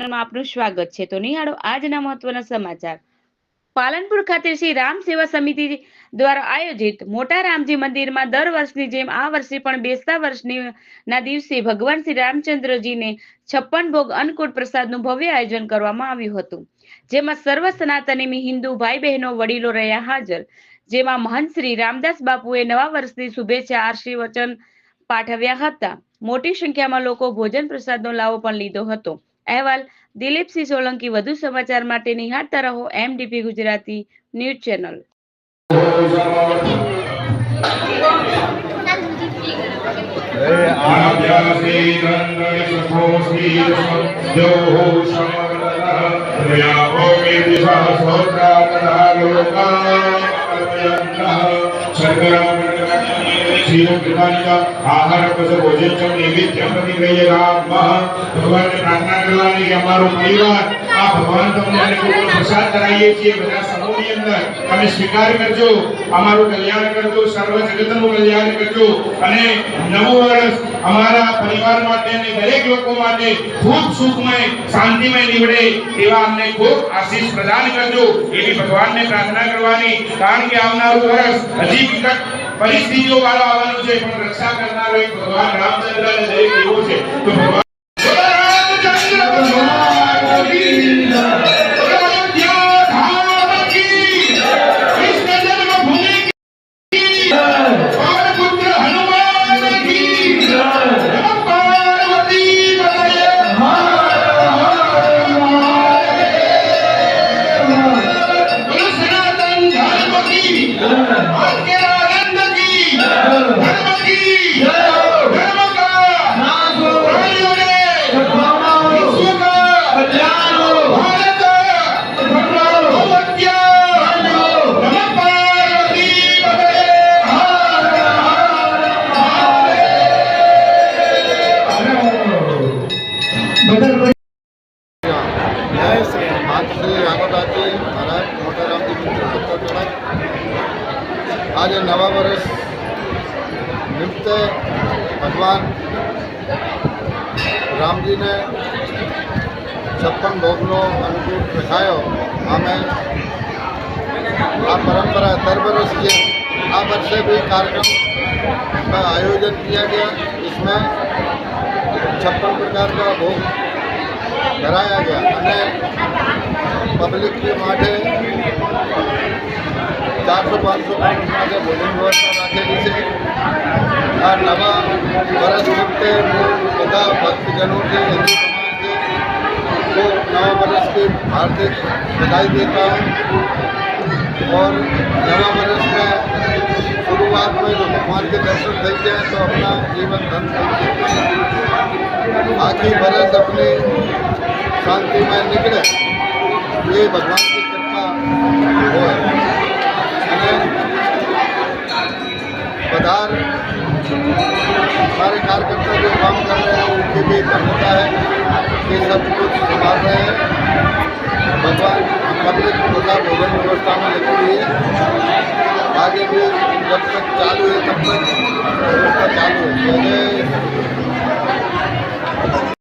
ચેનલમાં આપનું સ્વાગત છે। તો નિહાળો આજના મહત્વના સમાચાર। પાલનપુર ખાતે શ્રી રામ સેવા સમિતિ દ્વારા આયોજિત મોટા રામજી મંદિરમાં દર વર્ષની જેમ આ વર્ષે પણ બેસતા વર્ષના દિવસે ભગવાન શ્રી રામચંદ્રજીને 56 ભોગ અન્નકૂટ પ્રસાદનું ભવ્ય આયોજન કરવામાં આવ્યું હતું, જેમાં સર્વ સનાતની હિન્દુ ભાઈ બહેનો વડીલો રહ્યા હાજર। જેમાં મહંત શ્રી રામદાસ બાપુએ નવા વર્ષની શુભેચ્છા આશીર્વચન પાઠવ્યા હતા। મોટી સંખ્યામાં લોકો ભોજન પ્રસાદનો લાવો પણ લીધો હતો। અહેવાલ દિલીપસિંહ સોલંકી। વધુ સમાચાર માટે નિહાળતા રહો MDP ગુજરાતી ન્યૂઝ ચેનલ। आहार भोजन नैवेद्य भगवान ने प्रार्थना करवानी कि हमारो परिवार आ भगवान तमने अनुकूल प्रसाद कराइए छे बधा समूहनी अंदर તમે સ્વીકાર કરજો, અમારું કલ્યાણ કરજો, સર્વ જગતનું કલ્યાણ કરજો અને નવું વર્ષ અમારા પરિવાર માટે અને દરેક લોકો માટે ખૂબ સુખમય શાંતિમય નીવડે એવા અમને ખૂબ આશીષ પ્રદાન કરજો એવી ભગવાનને પ્રાર્થના કરવાની। કારણ કે આવનારું વર્ષ હજી વિકટ પરિસ્થિતિઓ વાળો આવવાનું છે, પણ રક્ષા કરનારો એક ભગવાન રામચંદ્ર અને દરેક એવો છે। તો ભગવાન आज नवा वर्ष निमित्ते भगवान राम जी ने 56 भोगनो अनुकूट रखायो। आमे आ परंपरा दर वर्ष है, आ वर्षे भी कार्यक्रम का आयोजन किया गया। इसमें 56 प्रकार का भोग कराया गया અને पब्लिक के माटे 400-500 માટે ભોજન વ્યવસ્થા રાખેલી છે। આ નવા વર્ષ નિમિત્તે બધા ભક્તજનોથી हिंदू समाज को नवा वर्ष की हार्दिक बधाई देता हूँ और नवा वर्ष में शुरुआत में जो भगवान के दर्शन थी जाए तो अपना जीवन धन थी जाए, आखिरी वर्ष अपनी शांति में निकले ये भगवान की कृपा हो। पधार हमारे कार्यकर्ता जो काम कर रहे हैं उनकी भी धन्यता है कि सब कुछ संभाल रहे हैं। भगवान पब्लिक तथा भोजन व्यवस्था में लगी हुई है। आगे भी जब तक चालू है तब तक व्यवस्था चालू है।